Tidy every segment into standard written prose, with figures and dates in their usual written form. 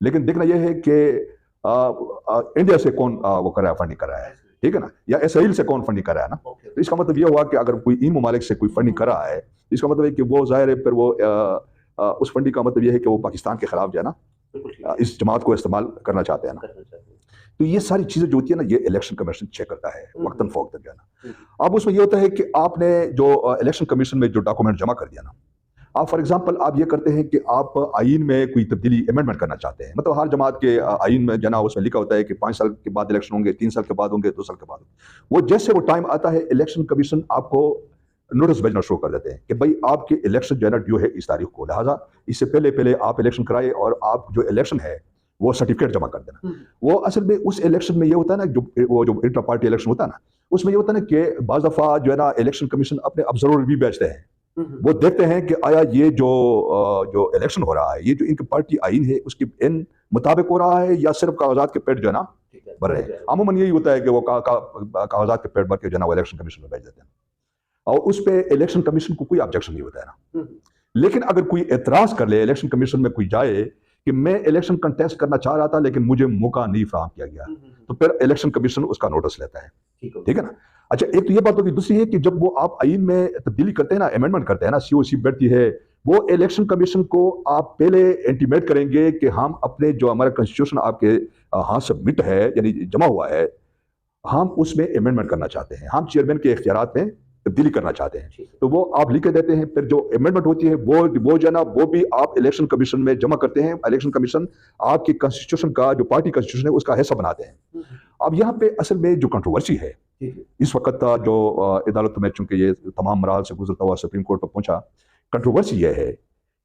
لیکن دیکھنا یہ ہے کہ انڈیا سے کون وہ کر رہا ہے، فنڈنگ کر رہا ہے، ٹھیک ہے نا، یا اسرائیل سے کون فنڈنگ کر رہا ہے نا. تو اس کا مطلب یہ ہوا کہ اگر کوئی ان ممالک سے کوئی فنڈنگ کر رہا ہے، اس کا مطلب ہے کہ وہ ظاہر ہے پھر وہ اس فنڈنگ کا مطلب یہ ہے کہ وہ پاکستان کے خلاف جو ہے نا اس جماعت کو استعمال کرنا چاہتے ہیں نا. تو یہ ساری چیزیں جو ہوتی ہیں نا، یہ الیکشن کمیشن چیک کرتا ہے وقتاً فوقتاً جو ہے نا. اب اس میں یہ ہوتا ہے کہ آپ نے جو الیکشن کمیشن میں جو ڈاکومنٹ جمع کر دیا نا، آپ فار ایگزامپل آپ یہ کرتے ہیں کہ آپ آئین میں کوئی تبدیلی امینڈمنٹ کرنا چاہتے ہیں، مطلب ہر جماعت کے آئین میں جنا اس میں لکھا ہوتا ہے کہ 5 سال کے بعد الیکشن ہوں گے، 3 سال کے بعد ہوں گے، 2 سال کے بعد. وہ جیسے وہ ٹائم آتا ہے الیکشن کمیشن آپ کو نوٹس بھیجنا شروع کر دیتے ہیں کہ بھائی آپ کے الیکشن جو ہے نا ڈیو ہے اس تاریخ کو، لہٰذا اس سے پہلے آپ الیکشن کرائے اور آپ جو الیکشن ہے وہ سرٹیفکیٹ جمع کر دینا. وہ اصل میں اس الیکشن میں یہ ہوتا ہے نا، وہ جو انٹر پارٹی الیکشن ہوتا ہے نا، اس میں یہ ہوتا ہے نا کہ بعض دفعہ جو ہے نا الیکشن کمیشن اپنے آبزرور بھی بھیجتے ہیں. وہ دیکھتے ہیں کہ آیا یہ جو الیکشن ہو رہا ہے، یہ جو ان کی پارٹی آئین ہے اس کے ان مطابق ہو رہا ہے یا صرف کاغذات کے پیٹ جو ہے نا بھر رہے ہیں. عموماً یہی ہوتا ہے کہ وہ کاغذات کے پیٹ بھر کے جو ہے نا وہ الیکشن کمیشن میں بھیج دیتے ہیں، اور اس پہ الیکشن کمیشن کو کوئی آبجیکشن نہیں ہوتا ہے نا. لیکن اگر کوئی اعتراض کر لے، الیکشن کمیشن میں کوئی جائے کہ میں الیکشن کنٹیسٹ کرنا چاہ رہا تھا لیکن مجھے موقع نہیں فراہم کیا گیا، تو پھر الیکشن کمیشن اس کا نوٹس لیتا ہے، ٹھیک ہے نا. اچھا، ایک تو یہ بات ہوگی. دوسری ہے کہ جب وہ آپ آئین میں تبدیلی کرتے ہیں نا، امینڈمنٹ کرتے ہیں نا، سی او سی بیٹھتی ہے، وہ الیکشن کمیشن کو آپ پہلے انٹیمیٹ کریں گے کہ ہم اپنے جو ہمارا کنسٹیٹیوشن آپ کے ہاں سبمٹ ہے، یعنی جمع ہوا ہے، ہم اس میں امینڈمنٹ کرنا چاہتے ہیں، ہم چیئرمین کے اختیارات میں تبدیلی کرنا چاہتے ہیں. تو وہ آپ لکھ کے دیتے ہیں. پھر جو امینڈمنٹ ہوتی ہے وہ جو ہے نا وہ بھی آپ الیکشن کمیشن میں جمع کرتے ہیں. الیکشن کمیشن آپ کی کنسٹیٹیوشن کا جو پارٹی کنسٹیٹیوشن ہے اس کا حصہ بناتے ہیں. اب یہاں پہ اصل میں جو کنٹروورسی ہے اس وقت جو عدالت میں، چونکہ یہ تمام مراحل سے گزرتا ہوا سپریم کورٹ پر پہنچا، کنٹروورسی یہ ہے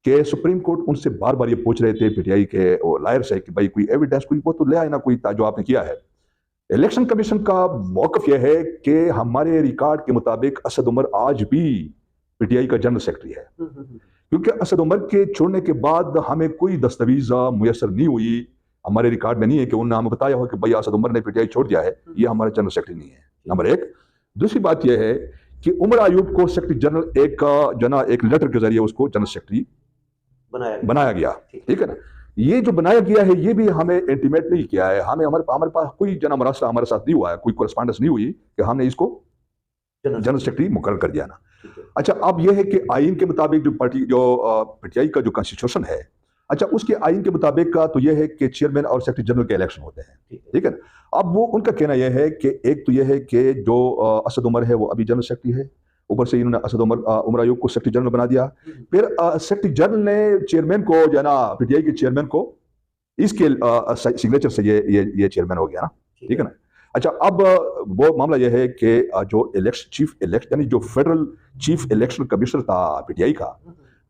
کہ سپریم کورٹ ان سے بار بار یہ پوچھ رہے تھے پی ٹی آئی کے لائر سے کہ بھائی کوئی ایویڈنس، کوئی وہ تو لے آئے نا، کوئی جو آپ نے کیا ہے. الیکشن کمیشن کا موقف یہ ہے کہ ہمارے ریکارڈ کے مطابق اسد عمر آج بھی پی ٹی آئی کا جنرل سیکرٹری ہے، کیونکہ اسد عمر کے چھوڑنے کے بعد ہمیں کوئی دستاویز میسر نہیں ہوئی، ہمارے ریکارڈ میں نہیں ہے کہ انہوں نے ہمیں بتایا ہو کہ بھائی اسد عمر نے پی ٹی آئی چھوڑ دیا ہے، یہ ہمارا جنرل سیکرٹری نہیں ہے. نمبر 1. دوسری بات یہ ہے کہ عمر ایوب کو سیکرٹری جنرل ایک لیٹر کے ذریعے اس کو جنرل سیکرٹری بنایا گیا، ٹھیک ہے نا. یہ جو بنایا گیا ہے یہ بھی ہمیں انٹیمیٹ نہیں کیا ہے، ہمارے پاس کوئی جنا مراسلہ ہمارے ساتھ نہیں ہوا ہے، کوئی کورسپانڈنس نہیں ہوئی کہ ہم نے اس کو جنرل سیکرٹری مقرر کر دیا نا. اچھا، اب یہ ہے کہ آئین کے مطابق جو پی ٹی آئی کا جو کنسٹیٹیوشن ہے، اچھا اس کے آئین کے مطابق کا تو یہ ہے کہ چیئرمین اور سیکرٹری جنرل کے الیکشن ہوتے ہیں، ٹھیک ہے نا. اب وہ ان کا کہنا یہ ہے کہ ایک تو یہ ہے کہ جو اسد عمر ہے وہ ابھی جنرل سیکرٹری ہے، اوپر سے انہوں نے اسد عمر ایوب کو سیکرٹری جنرل بنا دیا. پھر سیکرٹری جنرل نے چیئرمین کو جو ہے نا پی ٹی آئی کے چیئرمین کو اس کے سگنیچر سے یہ چیئرمین ہو گیا نا، ٹھیک ہے نا. اچھا، اب وہ معاملہ یہ ہے کہ جو چیف الیکشن یعنی جو فیڈرل چیف الیکشن کمشنر تھا پی ٹی آئی کا،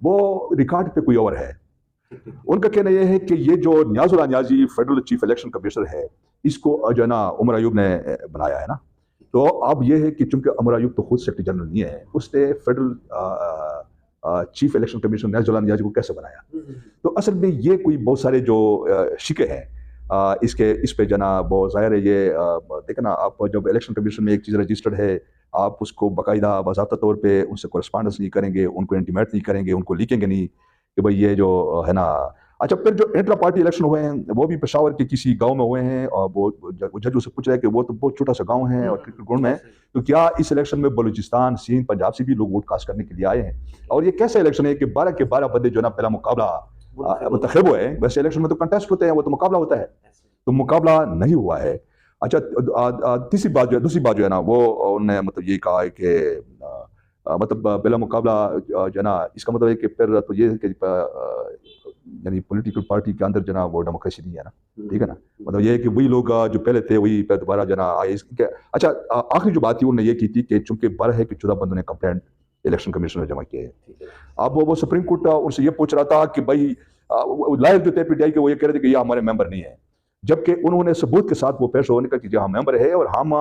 وہ ریکارڈ پہ کوئی اور ہے. ان کا کہنا یہ ہے کہ یہ جو نیاز اللہ نیازی فیڈرل چیف الیکشن کمشنر ہے، اس کو جو ہے نا عمر ایوب نے بنایا ہے نا. تو اب یہ ہے کہ چونکہ عمر ایوب تو خود سیکرٹری جنرل نہیں ہے، اس نے فیڈرل چیف الیکشن کمیشن نیاز اللہ نیازی کو کیسے بنایا. تو اصل میں یہ کوئی بہت سارے جو شکے ہیں اس پہ جناب وہ ظاہر ہے. یہ دیکھنا، آپ جب الیکشن کمیشن میں ایک چیز رجسٹرڈ ہے، آپ اس کو باقاعدہ باضابطہ طور پہ ان سے کورسپانڈنس نہیں کریں گے، ان کو انٹیمیٹ نہیں کریں گے، ان کو لکھیں گے نہیں کہ بھائی یہ جو ہے نا. اچھا، پھر جو انٹرا پارٹی الیکشن ہوئے ہیں وہ بھی پشاور کے کسی گاؤں میں ہوئے ہیں، اور وہ جج سے پوچھ رہے کہ وہ تو بہت چھوٹا سا گاؤں ہے اور کرکٹ گراؤنڈ میں ہے، تو کیا اس الیکشن میں بلوچستان، سندھ، پنجاب سے بھی لوگ ووٹ کاسٹ کرنے کے لیے آئے ہیں؟ اور یہ کیسا الیکشن ہے کہ 12 کے 12 بندے جو ہے نا پہلا مقابلہ منتخب ہوئے ہیں. ویسے الیکشن میں تو کنٹیسٹ ہوتے ہیں، وہ تو مقابلہ ہوتا ہے، تو مقابلہ نہیں ہوا ہے. اچھا، دوسری بات جو ہے نا وہ انہوں نے مطلب یہ کہا ہے کہ مطلب بلا مقابلہ جو ہے نا، اس کا مطلب ہے کہ پھر تو یہ ہے کہ یعنی پولیٹیکل پارٹی کے اندر جو ہے نا وہ ڈیموکریسی نہیں ہے نا، ٹھیک ہے نا. مطلب یہ ہے کہ وہی لوگ جو پہلے تھے وہی پھر دوبارہ جو ہے نا آئے. اچھا، آخری جو بات تھی انہوں نے یہ کی تھی کہ چونکہ 12 ہے کہ 14 بندوں نے کمپلینٹ الیکشن کمیشن میں جمع کیے ہیں. اب وہ سپریم کورٹ ان سے یہ پوچھ رہا تھا کہ بھائی لائر جو تھے پی ٹی آئی کے، وہ یہ کہہ رہے تھے کہ یہ ہمارے ممبر نہیں ہے، جبکہ انہوں نے ثبوت کے ساتھ وہ پیش ہونے کا کہ جو ممبر ہے اور ہم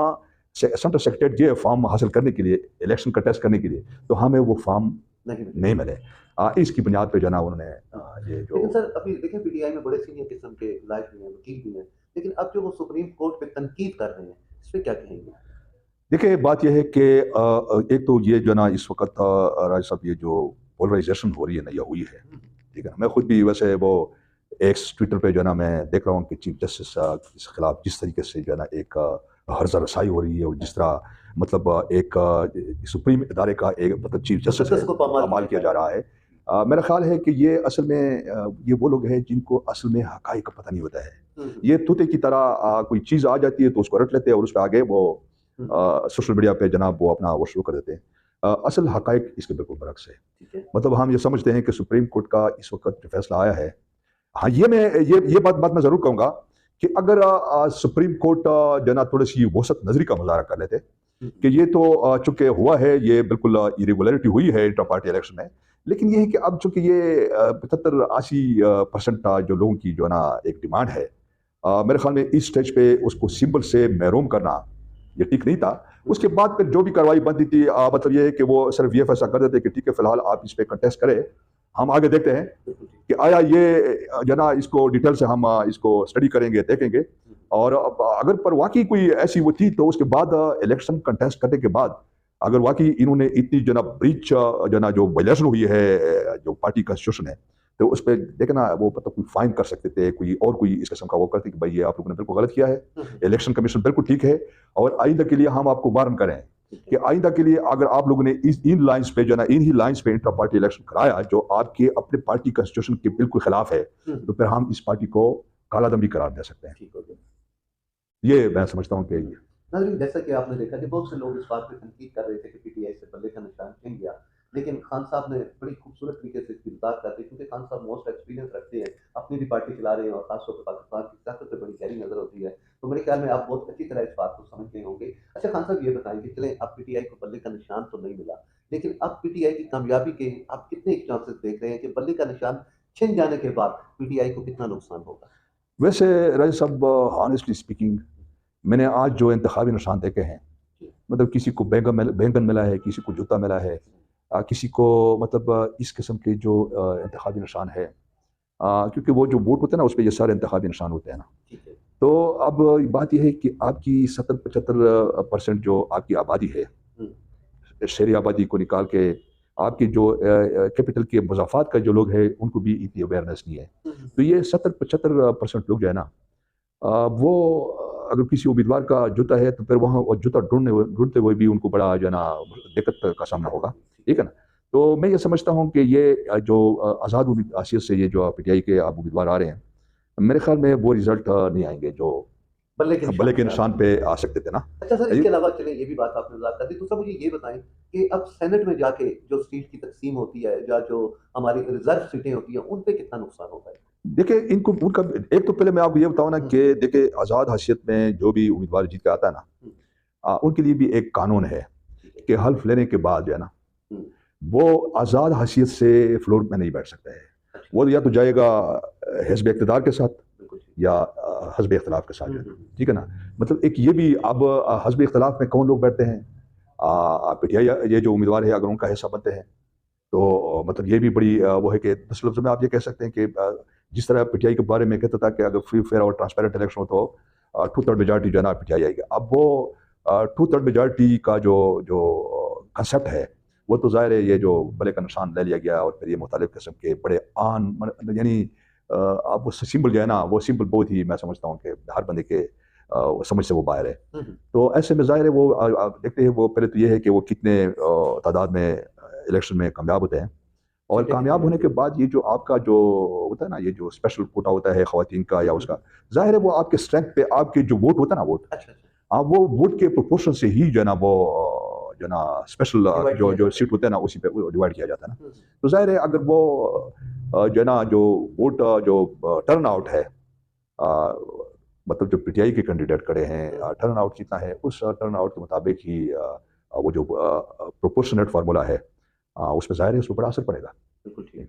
سینٹرل سیکریٹریٹ گئے فارم حاصل کرنے کے لیے، الیکشن کا ٹیسٹ کرنے کے لیے، تو ہمیں وہ فارم نہیں ملے. اس کی بنیاد پہ جو ہے نا انہوں نے یہ جو. لیکن سر ابھی دیکھیں پی ٹی آئی میں بڑے سینئر قسم کے لائر بھی ہیں، وکیل بھی ہیں، لیکن اب جو وہ سپریم کورٹ پہ تنقید کر رہے ہیں، اس پہ کیا کہیں گے؟ دیکھیں، بات یہ ہے کہ ایک تو یہ جو ہے نا اس وقت راج صاحب یہ جو پولرائزیشن ہو رہی ہے نا، یہ ہوئی ہے، ٹھیک ہے. میں خود بھی ویسے وہ ایک ٹویٹر پہ جو ہے نا میں دیکھ رہا ہوں کہ چیف جسٹس کے خلاف جس طریقے سے جو ہے نا ایک ہرزہ رسائی ہو رہی ہے، اور جس طرح مطلب ایک سپریم ادارے کا ایک مطلب چیف جسٹس مقدس کو پامال پامال کیا جا رہا ہے. میرا خیال ہے کہ یہ اصل میں یہ وہ لوگ ہیں جن کو اصل میں حقائق کا پتہ نہیں ہوتا ہے. یہ طوطے کی طرح کوئی چیز آ جاتی ہے تو اس کو رٹ لیتے ہیں اور اس پہ آگے وہ سوشل میڈیا پہ جناب وہ اپنا وہ شروع کر دیتے ہیں. اصل حقائق اس کے بالکل برعکس ہے. مطلب ہم یہ سمجھتے ہیں کہ سپریم کورٹ کا اس وقت جو فیصلہ آیا ہے، ہاں یہ بات میں ضرور کہوں گا کہ اگر سپریم کورٹ جو نا تھوڑی سی وسعت نظری کا مظاہرہ کر لیتے کہ یہ تو چونکہ ہوا ہے، یہ بالکل ایریگولرٹی ہوئی ہے انٹر پارٹی الیکشن میں، لیکن یہ ہے کہ اب چونکہ یہ 75-80% جو لوگوں کی جو ہے نا ایک ڈیمانڈ ہے، میرے خیال میں اس سٹیج پہ اس کو سمبل سے محروم کرنا یہ ٹھیک نہیں تھا. اس کے بعد پھر جو بھی کاروائی بنتی تھی مطلب یہ ہے کہ وہ صرف یہ فیصلہ کر دیتے کہ ٹھیک ہے فی الحال آپ اس پہ کنٹیسٹ کریں، ہم آگے دیکھتے ہیں کہ آیا یہ جو نا اس کو ڈیٹیل سے ہم اس کو اسٹڈی کریں گے، دیکھیں گے، اور اگر پر واقعی کوئی ایسی وہ تھی تو اس کے بعد الیکشن کنٹیسٹ کرنے کے بعد اگر واقعی انہوں نے اتنی جو نا بریچ جو نا جو وائلیشن ہوئی ہے جو پارٹی کانسٹیٹیوشن ہے، تو اس پہ دیکھنا وہ مطلب کوئی فائن کر سکتے تھے، کوئی اس قسم کا وہ کرتے کہ بھائی یہ آپ لوگوں نے بالکل غلط کیا ہے، الیکشن کمیشن بالکل ٹھیک ہے، اور آئندہ کے لیے ہم آپ کو وارن کریں کہ آئندہ کے لیے اگر آپ لوگوں نے ان لائنز پہ جو ہے نا انہی لائنز پہ انٹر پارٹی الیکشن کرایا جو آپ کے اپنے پارٹی کانسٹیٹیوشن کے بالکل خلاف ہے، تو پھر ہم اس پارٹی کو کالا دم بھی قرار دے سکتے ہیں. یہ میں سمجھتا ہوں کہ ناظرین، جیسا کہ آپ نے دیکھا کہ بہت سے لوگ اس بات پہ تنقید کر رہے تھے کہ پی ٹی آئی سے بلے کا نشان چھن گیا، لیکن خان صاحب نے بڑی خوبصورت طریقے سے اس کی وضاحت کر دی، کیونکہ خان صاحب موسٹ ایکسپیرینس رکھتے ہیں، اپنی بھی پارٹی چلا رہے ہیں، اور خاص طور پہ پاکستان کی سیاست پہ بڑی گہری نظر ہوتی ہے، تو میرے خیال میں آپ بہت اچھی طرح اس بات کو سمجھ گئے ہوں گے. اچھا خان صاحب یہ بتائیں کہ چلیں اب پی ٹی آئی کو بلے کا نشان تو نہیں ملا، لیکن اب پی ٹی آئی کی کامیابی کے آپ کتنے چانسز دیکھ رہے ہیں کہ بلے کا نشان چھن جانے کے بعد پی ٹی آئی کو کتنا نقصان ہوگا؟ ویسے راجہ صاحب آنیسٹلی اسپیکنگ میں نے آج جو انتخابی نشان دیکھے ہیں، مطلب کسی کو بینگن ملا ہے، کسی کو جوتا ملا ہے، کسی کو مطلب اس قسم کے جو انتخابی نشان ہے، کیونکہ وہ جو ووٹ ہوتے ہیں نا اس پہ یہ سارے انتخابی نشان ہوتے ہیں نا. تو اب بات یہ ہے کہ آپ کی 70-75% جو آپ کی آبادی ہے، شہری آبادی کو نکال کے آپ کی جو کیپٹل کے مضافات کا جو لوگ ہیں ان کو بھی اتنی اویئرنیس نہیں ہے. تو یہ 70-75% لوگ جو ہے نا وہ اگر کسی امیدوار کا جوتا ہے تو پھر وہاں جوتا ڈھونڈتے ہوئے بھی ان کو بڑا جو ہے نا دقت کا سامنا ہوگا. ٹھیک ہے نا. تو میں یہ سمجھتا ہوں کہ یہ جو آزاد حیثیت سے یہ جو پی ٹی آئی کے آپ امیدوار آ رہے ہیں، میرے خیال میں وہ رزلٹ نہیں آئیں گے جو بلے کے نشان پہ آ سکتے تھے نا. اچھا سر، اس کے علاوہ چلیں یہ بھی بات آپ نے وضاحت کر دی، دوسرا مجھے یہ بتائیں کہ اب سینٹ میں جا کے جو سیٹ کی تقسیم ہوتی ہے یا جو ہماری ریزرو سیٹیں ہوتی ہیں ان پہ کتنا نقصان ہوتا ہے؟ دیکھیں ان کا ایک تو پہلے میں آپ کو یہ بتاؤں نا کہ دیکھیں آزاد حیثیت میں جو بھی امیدوار جیت کے آتا ہے نا، ان کے لیے بھی ایک قانون ہے کہ حلف لینے کے بعد جو ہے نا وہ آزاد حیثیت سے فلور میں نہیں بیٹھ سکتا ہے. وہ یا تو جائے گا حزب اقتدار کے ساتھ یا حزب اختلاف کے ساتھ. ٹھیک ہے نا. مطلب ایک یہ بھی اب حزب اختلاف میں کون لوگ بیٹھتے ہیں، پی ٹی آئی یہ جو امیدوار ہے اگر ان کا حصہ بنتے ہیں تو مطلب یہ بھی بڑی وہ ہے کہ 10 لفظ میں آپ یہ کہہ سکتے ہیں کہ جس طرح پی ٹی آئی کے بارے میں کہتا تھا کہ اگر فری فیئر اور ٹرانسپیرنٹ الیکشن ہو تو 2/3 میجارٹی جو ہے نا پی ٹی آئی آئے گی. اب وہ 2/3 میجارٹی کا جو کنسیپٹ ہے وہ تو ظاہر ہے یہ جو بلے کا نشان لے لیا گیا، اور پھر یہ مختلف قسم کے بڑے یعنی اب وہ سمبل جو ہے نا وہ سمبل بہت ہی میں سمجھتا ہوں کہ ہر بندے کے سمجھ سے وہ باہر ہے. تو ایسے میں ظاہر ہے وہ دیکھتے ہیں وہ پہلے تو یہ ہے کہ وہ کتنے تعداد میں الیکشن میں کامیاب ہوتے ہیں، اور کامیاب ہونے کے بعد یہ جو آپ کا جو ہوتا ہے نا یہ جو اسپیشل کوٹا ہوتا ہے خواتین کا یا اس کا، ظاہر ہے وہ آپ کے اسٹرینتھ پہ آپ کے جو ووٹ ہوتا ہے نا وہ ووٹ کے پروپورشن سے ہی جو ہے نا وہ جو ہے نا اسپیشل جو سیٹ ہوتے ہیں نا اسی پہ ڈیوائڈ کیا جاتا ہے نا. تو ظاہر ہے اگر وہ جو ہے نا جو ووٹ جو ٹرن آؤٹ ہے، مطلب جو پی ٹی آئی کے کینڈیڈیٹ کھڑے ہیں ٹرن آؤٹ کتنا ہے، اس ٹرن آؤٹ کے مطابق ہی وہ جو پروپورشنیٹ فارمولا ہے اس پہ ظاہر ہے اس پہ بڑا اثر پڑے گا. بالکل ٹھیک.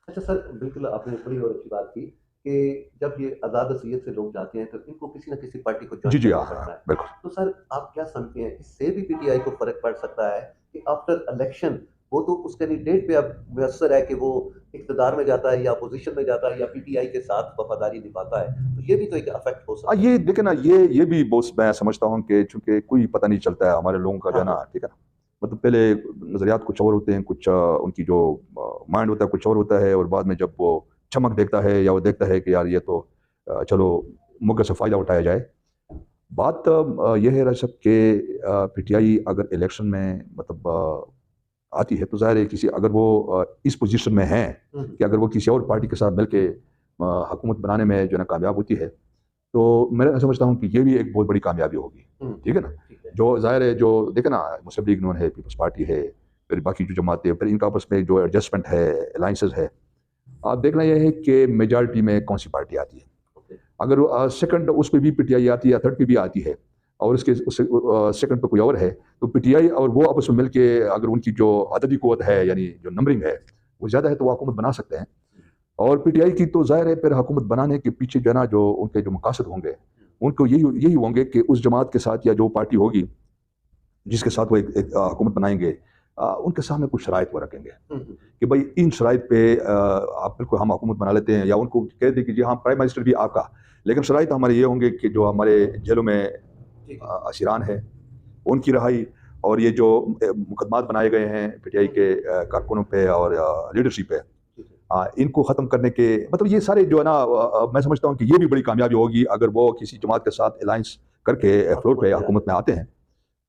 اچھا سر، بالکل آپ نے بڑی اور اچھی بات کی کہ جب یہ آزاد حیثیت سے لوگ جاتے ہیں تو ان کو کسی نہ کسی پارٹی کو جوائن کرنا پڑتا ہے. بالکل. تو سر آپ کیا سمجھتے ہیں اس سے بھی پی ٹی آئی کو فرق پڑ سکتا ہے کہ آفٹر الیکشن وہ تو اس کینڈیڈیٹ پہ اب میسر ہے کہ وہ اقتدار میں جاتا ہے یا اپوزیشن میں جاتا ہے یا پی ٹی آئی کے ساتھ وفاداری نبھاتا ہے، تو یہ بھی تو ایک افیکٹ ہو سکتا ہے. یہ دیکھیں نا یہ بھی بہت میں سمجھتا ہوں کہ چونکہ کوئی پتہ نہیں چلتا ہے ہمارے لوگوں کا جو ہے نا. ٹھیک ہے نا. مطلب پہلے نظریات کچھ اور ہوتے ہیں، کچھ ان کی جو مائنڈ ہوتا ہے کچھ اور ہوتا ہے، اور بعد میں جب وہ چمک دیکھتا ہے یا وہ دیکھتا ہے کہ یار یہ تو چلو موقع سے فائدہ اٹھایا جائے. بات یہ ہے رائے صاحب کہ پی ٹی آئی اگر الیکشن میں مطلب آتی ہے تو ظاہر ہے کسی اگر وہ اس پوزیشن میں ہیں کہ اگر وہ کسی اور پارٹی کے ساتھ مل کے حکومت بنانے میں جو ہے نا کامیاب ہوتی ہے تو میں سمجھتا ہوں کہ یہ بھی ایک بہت بڑی کامیابی ہوگی. ٹھیک ہے نا. جو ظاہر ہے جو دیکھیں نا مسلم لیگ نون ہے, پیپلز پارٹی ہے, پھر باقی جو جماعتیں, پھر ان کا آپس میں جو ایڈجسٹمنٹ ہے, الائنسز ہے, آپ دیکھنا یہ ہے کہ میجارٹی میں کون سی پارٹی آتی ہے. اگر سیکنڈ اس پہ بھی پی ٹی آئی آتی ہے یا تھرڈ پہ بھی آتی ہے اور اس کے سیکنڈ پہ کوئی اور ہے تو پی ٹی آئی اور وہ آپس میں مل کے اگر ان کی جو عددی قوت ہے یعنی جو نمبرنگ ہے وہ زیادہ ہے تو وہ حکومت بنا سکتے ہیں. اور پی ٹی آئی کی تو ظاہر ہے پھر حکومت بنانے کے پیچھے جو ہے نا جو ان کے جو مقاصد ہوں گے ان کو یہی ہوں گے کہ اس جماعت کے ساتھ یا جو پارٹی ہوگی جس کے ساتھ وہ ایک حکومت بنائیں گے ان کے سامنے کچھ شرائط وہ رکھیں گے کہ بھائی ان شرائط پہ آپ بالکل ہم حکومت بنا لیتے ہیں, یا ان کو کہہ دیں کہ جی ہاں پرائم منسٹر بھی آپ کا, لیکن شرائط ہمارے یہ ہوں گے کہ جو ہمارے جیلوں میں اسیران ہیں ان کی رہائی, اور یہ جو مقدمات بنائے گئے ہیں پی ٹی آئی کے کارکنوں پہ اور لیڈرشپ پہ ان کو ختم کرنے کے مطلب یہ سارے جو ہے نا میں سمجھتا ہوں کہ یہ بھی بڑی کامیابی ہوگی اگر وہ کسی جماعت کے ساتھ الائنس کر کے فلور پہ حکومت میں آتے ہیں.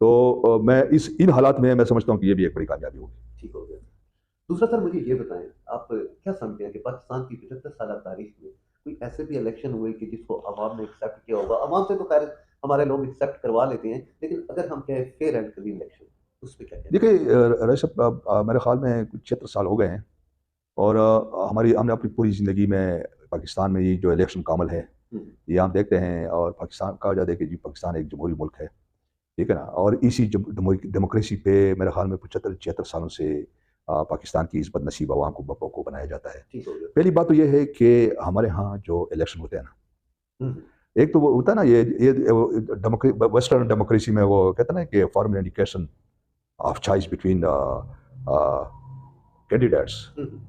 تو میں ان حالات میں سمجھتا ہوں کہ یہ بھی ایک بڑی کامیابی ہوگی. ٹھیک ہو گیا. دوسرا سر مجھے یہ بتائیں آپ کیا سمجھتے ہیں کہ پاکستان کی 75 سالہ تاریخ میں کوئی ایسے بھی الیکشن ہوئے کہ جس کو عوام نے ایکسیپٹ کیا ہوگا؟ عوام سے تو خیر ہمارے لوگ ایکسیپٹ کروا لیتے ہیں, لیکن اگر ہم کہیں فیئر اینڈ کلین الیکشن اس پہ کیا کہیں؟ دیکھیے رئیس صاحب میرے خیال میں کچھ 76 سال ہو گئے ہیں اور ہم نے اپنی پوری زندگی میں پاکستان میں یہ جو الیکشن کا عمل ہے یہ ہم دیکھتے ہیں, اور پاکستان کا وجہ دیکھیں جی پاکستان ایک جمہوری ملک ہے, ٹھیک ہے نا, اور اسی ڈیموکریسی پہ میرے خیال میں 75-76 سالوں سے پاکستان کی اس بد نصیب عوام کو بپوں کو بنایا جاتا ہے. پہلی بات تو یہ ہے کہ ہمارے ہاں جو الیکشن ہوتے ہیں نا, ایک تو وہ ہوتا ہے نا یہ ویسٹرن ڈیموکریسی میں وہ کہتے ہیں نا کہ formal indication of choice between candidates,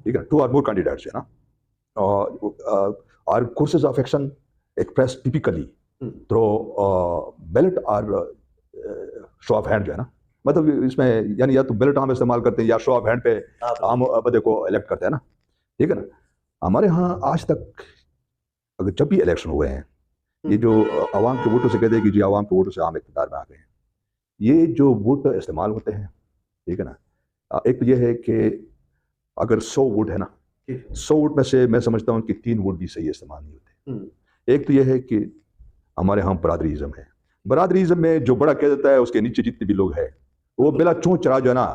ٹھیک ہے, 2 or more candidates ہے نا, اور courses of action expressed typically through ballot or show of hand جو ہے نا, مطلب اس میں یعنی یا تو بیلٹ ہم استعمال کرتے ہیں یا شو آف ہینڈ پہ ہم بندے کو الیکٹ کرتے ہیں نا, ٹھیک ہے نا. ہمارے ہاں آج تک اگر جب بھی الیکشن ہوئے ہیں یہ جو عوام کے ووٹوں سے کہتے ہیں کہ جی عوام کے ووٹوں سے عام اقتدار میں آ گئے ہیں, یہ جو ووٹ استعمال ہوتے ہیں, ٹھیک ہے نا, ایک تو یہ ہے کہ اگر 100 ووٹ ہے نا, 100 ووٹ میں سے میں سمجھتا ہوں کہ 3 ووٹ بھی صحیح استعمال نہیں ہوتے. ایک تو یہ ہے کہ ہمارے ہاں برادریزم ہے, برادریزم میں جو بڑا کہہ دیتا ہے اس کے نیچے جتنے بھی لوگ ہیں وہ بلا چون چرا جو ہے نا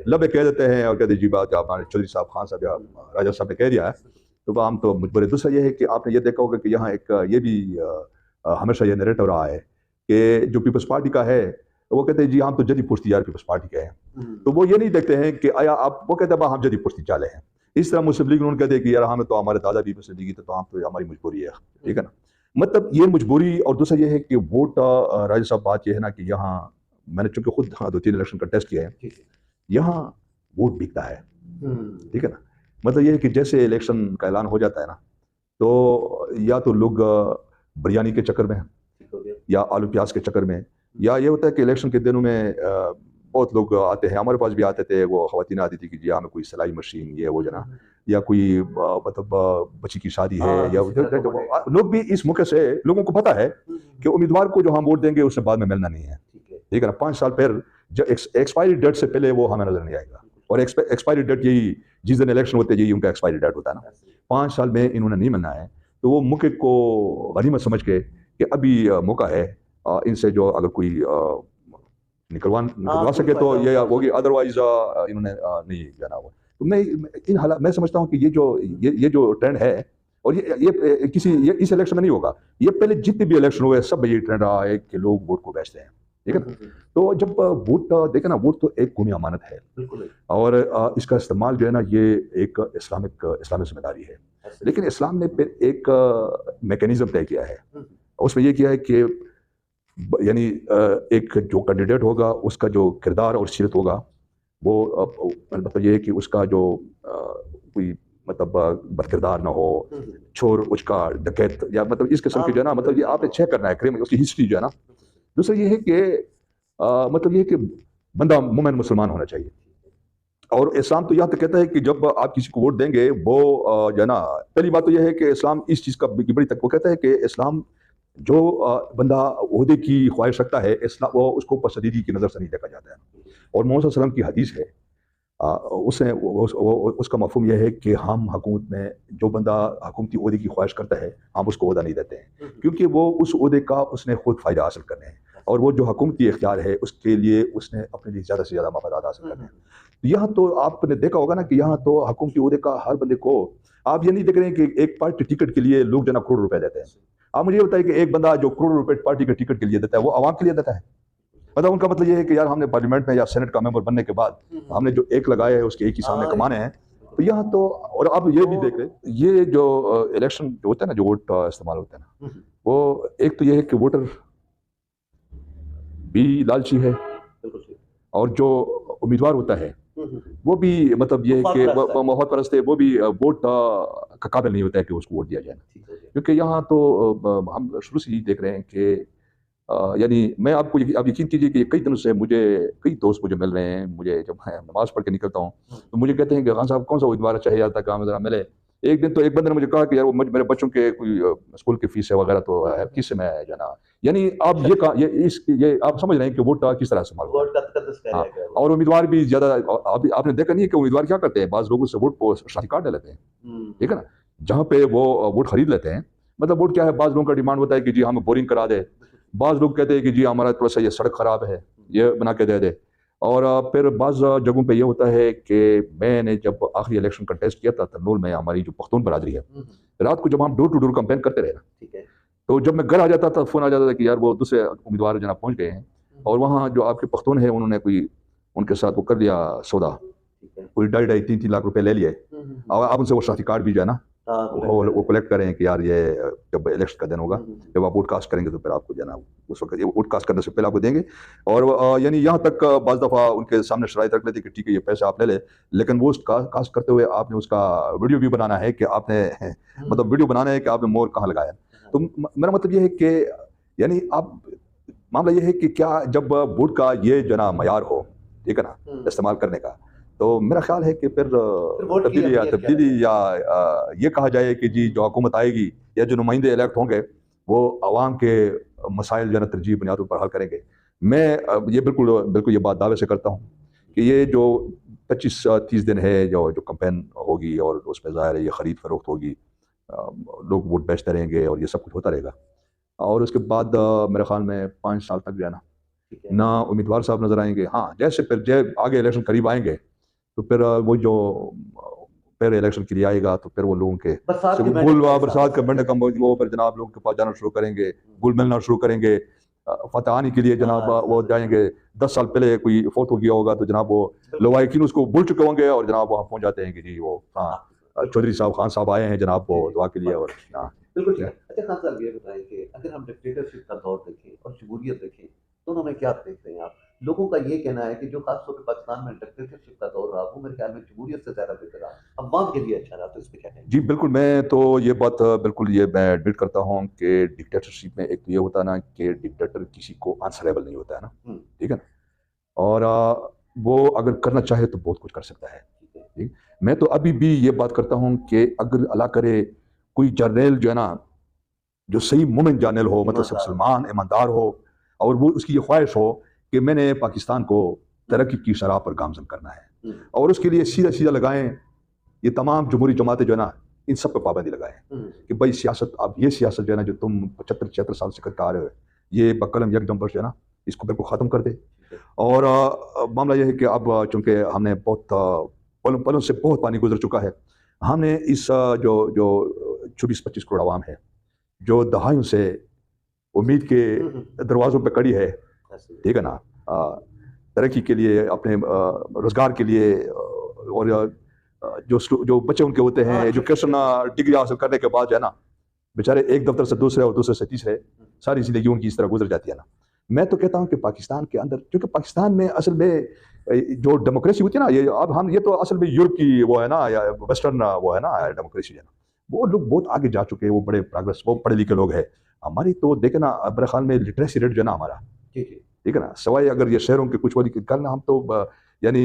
لبے کہہ دیتے ہیں اور کہتے ہیں جی بات ہمارے چودھری صاحب, خان صاحب یا راجہ صاحب نے کہہ دیا ہے تو عام تو مجبور ہے. دوسرا یہ ہے کہ آپ نے یہ دیکھا ہوگا کہ یہاں ایک یہ بھی ہمیشہ یہ نیریٹو رہا ہے کہ جو پیپلز پارٹی کا ہے وہ کہتے ہیں جی ہم تو جدید پشتی یار پیپلز پارٹی کے ہیں, تو وہ یہ نہیں دیکھتے ہیں کہ آیا آپ, وہ کہتے ہیں ہم جدید پشتی چالے ہیں. اس طرح مسلم لیگ انہوں نے کہتے ہیں کہ یار ہمیں تو ہمارے دادا بھی مسلم لیگی تھے تو ہم تو ہماری مجبوری ہے, ٹھیک ہے نا. مطلب یہ مجبوری, اور دوسرا یہ ہے کہ ووٹ راجہ صاحب بات یہ ہے نا کہ یہاں میں نے چونکہ خود 2-3 الیکشن کنٹیسٹ کیا ہے, یہاں ووٹ بکتا ہے, ٹھیک ہے نا. مطلب یہ ہے کہ جیسے الیکشن کا اعلان ہو جاتا ہے نا تو یا تو لوگ بریانی کے چکر میں یا آلو پیاز کے چکر میں, یا یہ ہوتا ہے کہ الیکشن کے دنوں میں بہت لوگ آتے ہیں, ہمارے پاس بھی آتے تھے, وہ خواتین آتی تھی کہ جی ہمیں کوئی سلائی مشین یہ وہ جنا, یا کوئی مطلب بچی کی شادی ہے, یا لوگ بھی اس موقع سے لوگوں کو پتہ ہے کہ امیدوار کو جو ہم ووٹ دیں گے اس سے بعد میں ملنا نہیں ہے, ٹھیک ہے نا. 5 سال پھر جو ایکسپائری ڈیٹ سے پہلے وہ ہمیں نظر نہیں آئے گا, اور ایکسپائری ڈیٹ یہی جس دن الیکشن ہوتے ہیں یہی ان کا ایکسپائری ڈیٹ ہوتا ہے نا. 5 سال میں انہوں نے نہیں ملنا ہے تو وہ موقع کو غنیمت سمجھ کے کہ ابھی موقع ہے ان سے جو اگر کوئی نکلوا سکے تو یہ ہوگی, ادروائز انہوں نے نہیں جانا ہوا. تو میں ان حالات میں سمجھتا ہوں کہ یہ جو ٹرینڈ ہے, اور یہ کسی اس الیکشن میں نہیں ہوگا, یہ پہلے جتنے بھی الیکشن ہوئے سب میں یہ ٹرینڈ رہا ہے کہ لوگ ووٹ کو بیچتے ہیں, ٹھیک ہے نا. تو جب ووٹ دیکھیں نا, ووٹ تو ایک قومی امانت ہے, اور اس کا استعمال جو ہے نا یہ ایک اسلامک ذمہ داری ہے. لیکن اسلام نے پھر ایک میکینزم طے کیا ہے, اس میں یہ کیا ہے کہ یعنی ایک جو کینڈیڈیٹ ہوگا اس کا جو کردار اور سیرت ہوگا وہ مطلب یہ ہے کہ اس کا جو کوئی مطلب بد کردار نہ ہو, چور اچکا ڈکیت یا مطلب اس قسم کی جو ہے نا, مطلب یہ آپ نے چیک کرنا ہے کریم اس کی ہسٹری جو ہے نا. دوسرا یہ ہے کہ مطلب یہ کہ بندہ مومن مسلمان ہونا چاہیے, اور اسلام تو یہاں تک کہتا ہے کہ جب آپ کسی کو ووٹ دیں گے وہ جو ہے نا، پہلی بات تو یہ ہے کہ اسلام اس چیز کا بڑی تک وہ کہتا ہے کہ اسلام جو بندہ عہدے کی خواہش رکھتا ہے اسلام وہ اس کو پسندیدگی کی نظر سے نہیں دیکھا جاتا ہے. اور محمد صلی اللہ علیہ وسلم کی حدیث ہے اس کا مفہوم یہ ہے کہ ہم حکومت میں جو بندہ حکومتی عہدے کی خواہش کرتا ہے ہم اس کو عہدہ نہیں دیتے ہیں، کیونکہ وہ اس عہدے کا اس نے خود فائدہ حاصل کرنے ہیں، اور وہ جو حکومتی اختیار ہے اس کے لیے اس نے اپنے لیے زیادہ سے زیادہ مفادات حاصل کرنے ہیں. یہاں تو آپ نے دیکھا ہوگا نا کہ یہاں تو حکومتی عہدے کا ہر بندے کو، آپ یہ نہیں دیکھ رہے ہیں کہ ایک پارٹی ٹکٹ کے لیے لوگ جو نا کروڑ روپے دیتے ہیں. آپ مجھے یہ بتائیے کہ ایک بندہ جو کروڑ روپے پارٹی کے ٹکٹ کے لیے دیتا ہے وہ عوام کے لیے دیتا ہے. مطلب ان کا مطلب یہ ہے کہ یار ہم نے پارلیمنٹ میں یا سینٹ کا ممبر بننے کے بعد ہم نے جو ایک لگائے ہیں اس کے ایک ہی سامنے کمانے ہیں. تو یہاں تو، اور آپ یہ بھی دیکھ رہے یہ جو الیکشن جو ہوتا ہے نا، جو ووٹ استعمال ہوتا ہے نا، وہ ایک تو یہ ہے کہ ووٹر بھی لالچی ہے، اور جو امیدوار ہوتا ہے وہ بھی مطلب یہ ہے کہ وہ محبت پرست ہے، وہ بھی ووٹ کا قابل نہیں ہوتا ہے کہ اس کو ووٹ دیا جائے. کیونکہ یہاں تو ہم شروع سے ہی دیکھ رہے ہیں کہ یعنی میں آپ کو آپ یقین کیجیے کہ کئی دنوں سے مجھے کئی دوست مجھے مل رہے ہیں. مجھے جب میں نماز پڑھ کے نکلتا ہوں تو مجھے کہتے ہیں کہ خان صاحب کون سا امیدوار اچھا ہے یار تک ہمیں ذرا ملے. ایک دن تو ایک بندے نے مجھے کہا کہ یار وہ میرے بچوں کے کوئی اسکول کی فیس ہے وغیرہ تو ہے کس سے میں جانا. یعنی آپ یہ آپ سمجھ رہے ہیں کہ ووٹ کس طرح استعمال ہوتا ہے. اور امیدوار بھی زیادہ آپ نے دیکھا نہیں ہے کہ امیدوار کیا کرتے ہیں، بعض لوگوں سے ووٹ کو شاہی کارڈ لے لیتے ہیں، ٹھیک ہے نا، جہاں پہ وہ ووٹ خرید لیتے ہیں. مطلب ووٹ کیا ہے، بعض لوگوں کا ڈیمانڈ ہوتا ہے کہ جی ہمیں بورنگ کرا دے، بعض لوگ کہتے ہیں کہ جی ہمارا تھوڑا سا یہ سڑک خراب ہے یہ بنا کے دے دے. اور پھر بعض جگہوں پہ یہ ہوتا ہے کہ میں نے جب آخری الیکشن کنٹیسٹ کیا تھا ترنول میں، ہماری جو پختون برادری ہے، رات کو جب ہم ڈور ٹو ڈور کمپین کرتے رہے نا، تو جب میں گھر آ جاتا تھا فون آ جاتا تھا کہ یار وہ دوسرے امیدوار جناب پہنچ گئے ہیں، اور وہاں جو آپ کے پختون ہیں انہوں نے کوئی ان کے ساتھ وہ کر لیا سودا، کوئی 2.5-3 لاکھ روپے لے لیے، اور آپ ان سے وہ شناختی کارڈ بھی جو ہے نا وہ کلیکٹ کریں کہ یار یہ جب الیکشن کا دن ہوگا جب آپ ووٹ کاسٹ کریں گے تو پھر آپ کو جو ہے نا اس وقت ووٹ کاسٹ کرنے سے پہلے آپ کو دیں گے. اور یعنی یہاں تک بعض دفعہ ان کے سامنے شرائط رکھ لیتے کہ ٹھیک ہے یہ پیسے آپ لے لیں، لیکن وہ کاسٹ کرتے ہوئے آپ نے اس کا ویڈیو بھی بنانا ہے کہ آپ نے مطلب ویڈیو بنانا ہے کہ آپ نے مور کہاں لگایا. تو میرا مطلب یہ ہے کہ یعنی آپ معاملہ یہ ہے کہ کیا جب ووٹ کا یہ جو ہے نا معیار ہو، ٹھیک ہے نا، استعمال کرنے کا، تو میرا خیال ہے کہ پھر تبدیلی یا یہ کہا جائے کہ جی جو حکومت آئے گی یا جو نمائندے الیکٹ ہوں گے وہ عوام کے مسائل جو ہے نا ترجیح بنیادوں پر حل کریں گے. میں یہ بالکل یہ بات دعوے سے کرتا ہوں کہ یہ جو 25-30 دن ہے جو کمپین ہوگی اور اس میں ظاہر ہے یہ خرید فروخت ہوگی، لوگ ووٹ بیچتے رہیں گے اور یہ سب کچھ ہوتا رہے گا. اور اس کے بعد میرے خیال میں 5 سال تک جو ہے نا نہ امیدوار صاحب نظر آئیں گے. ہاں جیسے پھر جب آگے الیکشن قریب آئیں گے تو پھر وہ جو پہلے الیکشن کے لیے آئے گا تو پھر وہ لوگوں کے برسات کا بنڈ کم وہ پھر جناب لوگوں کے پاس جانا شروع کریں گے، گل ملنا شروع کریں گے، فتح آنے کے لیے جناب وہ جائیں گے. 10 سال پہلے کوئی فوت ہو گیا ہوگا تو جناب وہ لوائقین اس کو بھول چکے ہوں گے اور جناب وہاں پہنچ جاتے ہیں کہ جی وہ چودھری صاحب خان صاحب آئے ہیں جناب وہ دعا کے لیے. اور بالکل. اچھا خان صاحب یہ بتائیں کہ اگر ہم ڈکٹیٹرشپ کا دور دیکھیں اور جمہوریت دیکھیں دونوں میں کیا دیکھ رہے ہیں آپ؟ لوگوں کا یہ کہنا ہے کہ جو خاص طور پہ پاکستان میں ڈکٹیٹرشپ کا دور رہا وہ میرے خیال میں جمہوریت سے زیادہ بہتر رہا، عوام کے لیے اچھا رہا. تو اس پہ کیا کہیں؟ جی بالکل، میں تو یہ بات بالکل یہ میں ایڈمٹ کرتا ہوں کہ ڈکٹیٹرشپ میں ایک تو یہ ہوتا ہے نا کہ ڈکٹیٹر کسی کو آنسریبل نہیں ہوتا ہے نا، ٹھیک ہے نا، اور وہ اگر کرنا چاہے تو بہت کچھ کر سکتا ہے. میں تو ابھی بھی یہ بات کرتا ہوں کہ اگر اللہ کرے کوئی جرنیل جو ہے نا جو صحیح مومن جرنیل ہو، مطلب مسلمان ایماندار ہو، اور وہ اس کی یہ خواہش ہو کہ میں نے پاکستان کو ترقی کی شرح پر گامزن کرنا ہے، اور اس کے لیے سیدھا لگائیں یہ تمام جمہوری جماعتیں جو ہے نا ان سب پہ پابندی لگائیں کہ بھائی سیاست، اب یہ سیاست جو ہے نا جو تم 75-76 سال سے کرتے آ رہے ہو یہ بقلم یک جمبر جو ہے نا اس کو بالکل ختم کر دے. اور معاملہ یہ ہے کہ اب چونکہ ہم نے بہت پلوں سے بہت پانی گزر چکا ہے، ہم نے اس جو 24-25 کروڑ عوام ہے جو دہائیوں سے امید کے دروازوں پہ کڑی ہے، ٹھیک ہے نا، ترقی کے لیے، اپنے روزگار کے لیے، اور جو بچے ان کے ہوتے ہیں ایجوکیشن ڈگری حاصل کرنے کے بعد جو ہے نا بیچارے ایک دفتر سے دوسرے اور دوسرے سے تیسرے ساری زندگی ان کی اس طرح گزر جاتی ہے نا. میں تو کہتا ہوں کہ پاکستان کے اندر، کیونکہ پاکستان میں اصل میں جو ڈیموکریسی ہوتی ہے نا، یہ تو اصل میں یورپ کی وہ ہے نا، یا ویسٹرن وہ ہے نا ڈیموکریسی ہے نا، وہ لوگ بہت آگے جا چکے ہیں، وہ بڑے پروگریس، وہ پڑھے لکھے لوگ ہیں. ہماری تو دیکھیں نا میرے خیال میں لٹریسی ریٹ جو ہے نا ہمارا، ٹھیک ہے نا، سوائے اگر یہ شہروں کے کچھ والی کرنا، ہم تو یعنی